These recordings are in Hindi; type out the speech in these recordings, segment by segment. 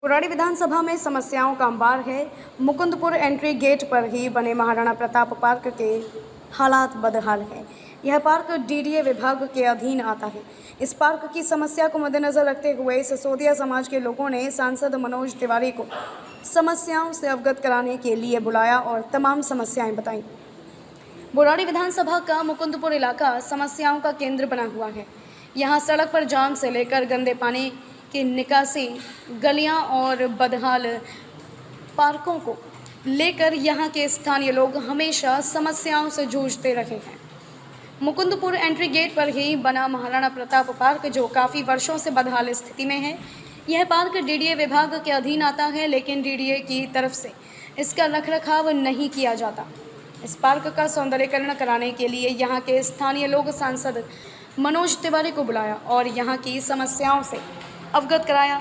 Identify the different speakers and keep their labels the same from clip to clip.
Speaker 1: बुराड़ी विधानसभा में समस्याओं का अंबार है। मुकुंदपुर एंट्री गेट पर ही बने महाराणा प्रताप पार्क के हालात बदहाल हैं। यह पार्क डीडीए विभाग के अधीन आता है। इस पार्क की समस्या को मद्देनजर रखते हुए सिसोदिया समाज के लोगों ने सांसद मनोज तिवारी को समस्याओं से अवगत कराने के लिए बुलाया और तमाम समस्याएं बताईं। बुराड़ी विधानसभा का मुकुंदपुर इलाका समस्याओं का केंद्र बना हुआ है। यहाँ सड़क पर जाम से लेकर गंदे पानी की निकासी, गलियां और बदहाल पार्कों को लेकर यहाँ के स्थानीय लोग हमेशा समस्याओं से जूझते रहे हैं। मुकुंदपुर एंट्री गेट पर ही बना महाराणा प्रताप पार्क, जो काफ़ी वर्षों से बदहाल स्थिति में है। यह पार्क डीडीए विभाग के अधीन आता है, लेकिन डीडीए की तरफ से इसका रखरखाव नहीं किया जाता। इस पार्क का सौंदर्यीकरण कराने के लिए यहाँ के स्थानीय लोग सांसद मनोज तिवारी को बुलाया और यहाँ की समस्याओं से अवगत कराया।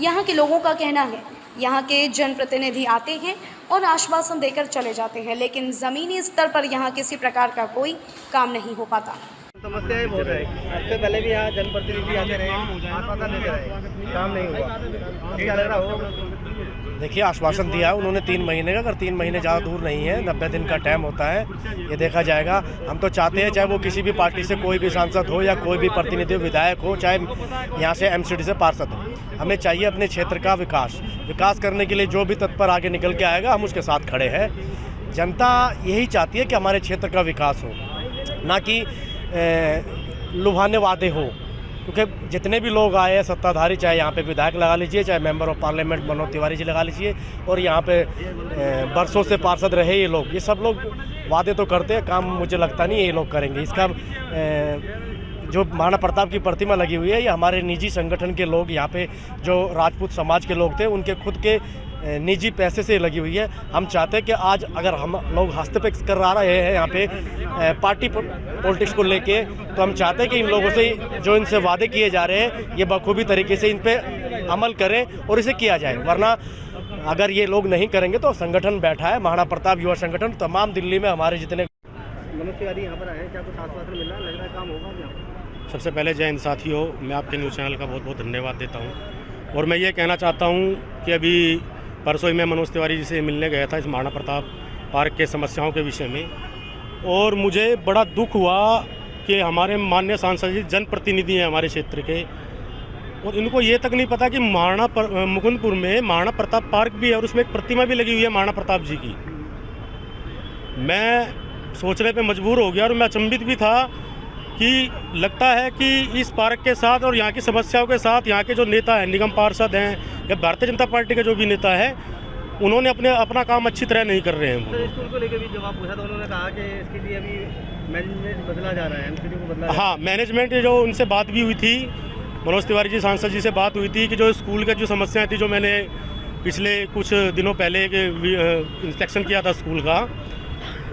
Speaker 1: यहाँ के लोगों का कहना है, यहाँ के जनप्रतिनिधि आते हैं और आश्वासन देकर चले जाते हैं, लेकिन ज़मीनी स्तर पर यहाँ किसी प्रकार का कोई काम नहीं हो पाता।
Speaker 2: समस्याएं बहुत है। इससे पहले भी यहाँ जनप्रतिनिधि आते रहे, आश्वासन देते रहे, काम नहीं हुआ। क्या लग रहा हो?
Speaker 3: देखिए, आश्वासन दिया है उन्होंने 3 महीने का, अगर 3 महीने ज़्यादा दूर नहीं है, 90 दिन का टाइम होता है, ये देखा जाएगा। हम तो चाहते हैं चाहे वो किसी भी पार्टी से कोई भी सांसद हो या कोई भी प्रतिनिधि विधायक हो, चाहे यहाँ से एमसीडी से पार्षद हो, हमें चाहिए अपने क्षेत्र का विकास करने के लिए जो भी तत्पर आगे निकल के आएगा, हम उसके साथ खड़े हैं। जनता यही चाहती है कि हमारे क्षेत्र का विकास हो, ना कि लुभाने वादे हो। क्योंकि जितने भी लोग आए हैं सत्ताधारी, चाहे यहाँ पे विधायक लगा लीजिए, चाहे member of parliament Manoj Tiwari ji लगा लीजिए, और यहाँ पे बरसों से पार्षद रहे ये लोग, ये सब लोग वादे तो करते हैं, काम मुझे लगता नहीं ये लोग करेंगे। इसका जो महाराणा प्रताप की प्रतिमा लगी हुई है, ये हमारे निजी संगठन के लोग, यहाँ पे जो राजपूत समाज के लोग थे, उनके खुद के निजी पैसे से लगी हुई है। हम चाहते हैं कि आज अगर हम लोग हस्तक्षेप कर रहे हैं यहाँ पे पार्टी पॉलिटिक्स को लेके, तो हम चाहते हैं कि इन लोगों से जो इनसे वादे किए जा रहे हैं, ये बखूबी तरीके से इन पे अमल करें और इसे किया जाए। वरना अगर ये लोग नहीं करेंगे तो संगठन बैठा है, महाराणा प्रताप युवा संगठन, तमाम दिल्ली में हमारे जितने
Speaker 2: मनोज तिवारी यहाँ पर आए, क्या कुछ आश्वासन मिला? लग रहा है काम होगा क्या?
Speaker 4: सबसे पहले जय हिंद साथियों, मैं आपके न्यूज़ चैनल का बहुत बहुत धन्यवाद देता हूँ। और मैं ये कहना चाहता हूँ कि अभी परसों ही मैं मनोज तिवारी जी से मिलने गया था इस महाराणा प्रताप पार्क के समस्याओं के विषय में, और मुझे बड़ा दुख हुआ कि हमारे माननीय सांसद जी जनप्रतिनिधि हैं हमारे क्षेत्र के, और इनको ये तक नहीं पता कि मुकुंदपुर में महाराणा प्रताप पार्क भी है और उसमें एक प्रतिमा भी लगी हुई है महाराणा प्रताप जी की। मैं सोचने पे मजबूर हो गया और मैं अचंभित भी था कि लगता है कि इस पार्क के साथ और यहाँ की समस्याओं के साथ यहाँ के जो नेता हैं, निगम पार्षद हैं या भारतीय जनता पार्टी के जो भी नेता है, उन्होंने अपना काम अच्छी तरह नहीं कर रहे हैं।
Speaker 2: स्कूल को लेकर भी जवाब पूछा तो उन्होंने कहा कि इसके लिए अभी मैनेजमेंट बदला जा रहा है, एमसीडी को बदला।
Speaker 4: हाँ, मैनेजमेंट जो उनसे बात भी हुई थी, मनोज तिवारी जी सांसद जी से बात हुई थी कि जो स्कूल की जो समस्याएँ थी, जो मैंने पिछले कुछ दिनों पहले इंस्पेक्शन किया था स्कूल का,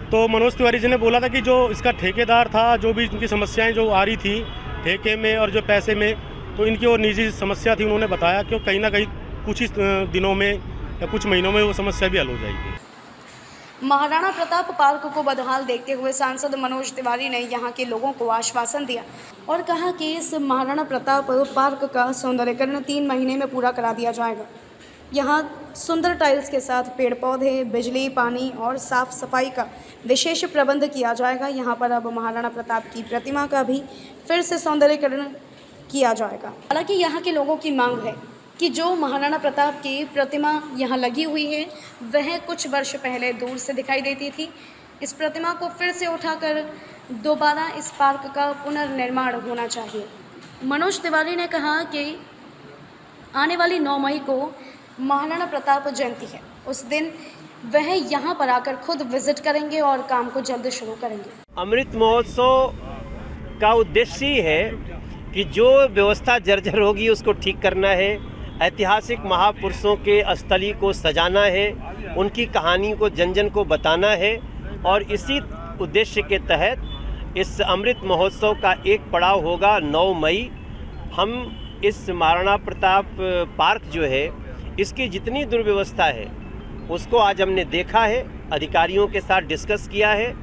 Speaker 4: तो मनोज तिवारी जी ने बोला था कि जो इसका ठेकेदार था, जो भी इनकी समस्याएं जो आ रही थी ठेके में और जो पैसे में, तो इनकी वो निजी समस्या थी। उन्होंने बताया कि कहीं ना कहीं कुछ ही दिनों में या कुछ महीनों में वो समस्या भी हल हो जाएगी।
Speaker 1: महाराणा प्रताप पार्क को बदहाल देखते हुए सांसद मनोज तिवारी ने यहाँ के लोगों को आश्वासन दिया और कहा कि इस महाराणा प्रताप पार्क का सौंदर्यीकरण 3 महीने में पूरा करा दिया जाएगा। यहाँ सुंदर टाइल्स के साथ पेड़ पौधे, बिजली, पानी और साफ सफाई का विशेष प्रबंध किया जाएगा। यहाँ पर अब महाराणा प्रताप की प्रतिमा का भी फिर से सौंदर्यीकरण किया जाएगा। हालांकि यहाँ के लोगों की मांग है कि जो महाराणा प्रताप की प्रतिमा यहाँ लगी हुई है, वह कुछ वर्ष पहले दूर से दिखाई देती थी। इस प्रतिमा को फिर से उठाकर दोबारा इस पार्क का पुनर्निर्माण होना चाहिए। मनोज तिवारी ने कहा कि आने वाली 9 मई को महाराणा प्रताप जयंती है, उस दिन वह यहाँ पर आकर खुद विजिट करेंगे और काम को जल्द शुरू करेंगे।
Speaker 5: अमृत महोत्सव का उद्देश्य ही है कि जो व्यवस्था जर्जर होगी उसको ठीक करना है, ऐतिहासिक महापुरुषों के स्थली को सजाना है, उनकी कहानी को जन जन को बताना है, और इसी उद्देश्य के तहत इस अमृत महोत्सव का एक पड़ाव होगा 9 मई। हम इस महाराणा प्रताप पार्क जो है, इसकी जितनी दुर्व्यवस्था है उसको आज हमने देखा है, अधिकारियों के साथ डिस्कस किया है।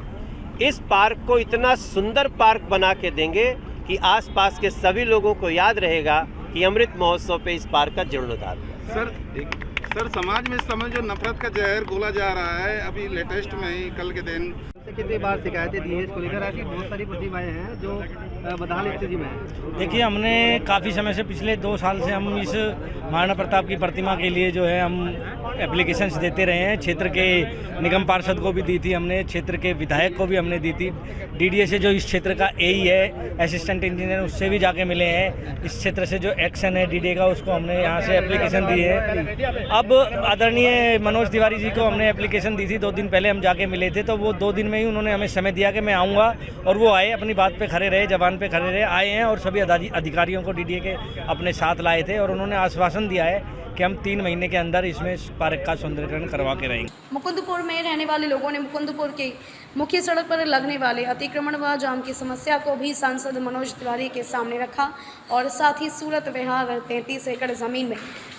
Speaker 5: इस पार्क को इतना सुंदर पार्क बना के देंगे कि आसपास के सभी लोगों को याद रहेगा कि अमृत महोत्सव पे इस पार्क का जीर्णोद्धार हुआ।
Speaker 6: सर समाज में इस समय जो नफरत का जहर घोला जा रहा है, अभी लेटेस्ट में ही कल के दिन
Speaker 2: कितनी बार शिकायतें दी है इसको लेकर? ऐसी बहुत सारी प्रतिमाएं हैं जो बदहाल स्थिति में है।
Speaker 7: देखिए, हमने काफ़ी समय से पिछले 2 साल से हम इस महाराणा प्रताप की प्रतिमा के लिए जो है हम एप्लीकेशंस देते रहे हैं। क्षेत्र के निगम पार्षद को भी दी थी हमने, क्षेत्र के विधायक को भी हमने दी थी, डीडीए से जो इस क्षेत्र का एई है, असिस्टेंट इंजीनियर, उससे भी जाके मिले हैं। इस क्षेत्र से जो एक्शन है डीडीए का, उसको हमने यहाँ से एप्लीकेशन दी है। अब आदरणीय मनोज तिवारी जी को हमने एप्लीकेशन दी थी, 2 दिन पहले हम जाके मिले थे, तो वो 2 दिन में ही उन्होंने हमें समय दिया कि मैं आऊँगा, और वो आए, अपनी बात पे खड़े रहे, जबान पे खड़े रहे, आए हैं और सभी अधिकारियों को डीडीए के अपने साथ लाए थे, और उन्होंने आश्वासन दिया है कि हम 3 महीने के अंदर इसमें पार्क का सौंदर्यीकरण करवा के रहेंगे।
Speaker 1: मुकुंदपुर में रहने वाले लोगों ने मुकुंदपुर के मुख्य सड़क पर लगने वाले अतिक्रमण व जाम की समस्या को भी सांसद मनोज तिवारी के सामने रखा, और साथ ही सूरत विहार 33 एकड़ ज़मीन में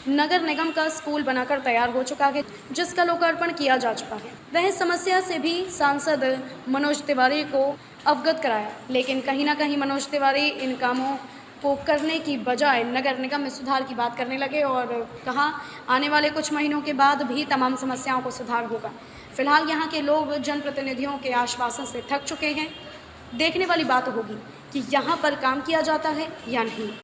Speaker 1: नगर निगम का स्कूल बनाकर तैयार हो चुका है, जिसका लोकार्पण किया जा चुका है। वह समस्या से भी सांसद मनोज तिवारी को अवगत कराया, लेकिन कहीं ना कहीं मनोज तिवारी इन कामों को करने की बजाय नगर निगम में सुधार की बात करने लगे, और कहा आने वाले कुछ महीनों के बाद भी तमाम समस्याओं को सुधार होगा। फिलहाल यहाँ के लोग जनप्रतिनिधियों के आश्वासन से थक चुके हैं। देखने वाली बात होगी कि यहाँ पर काम किया जाता है या नहीं।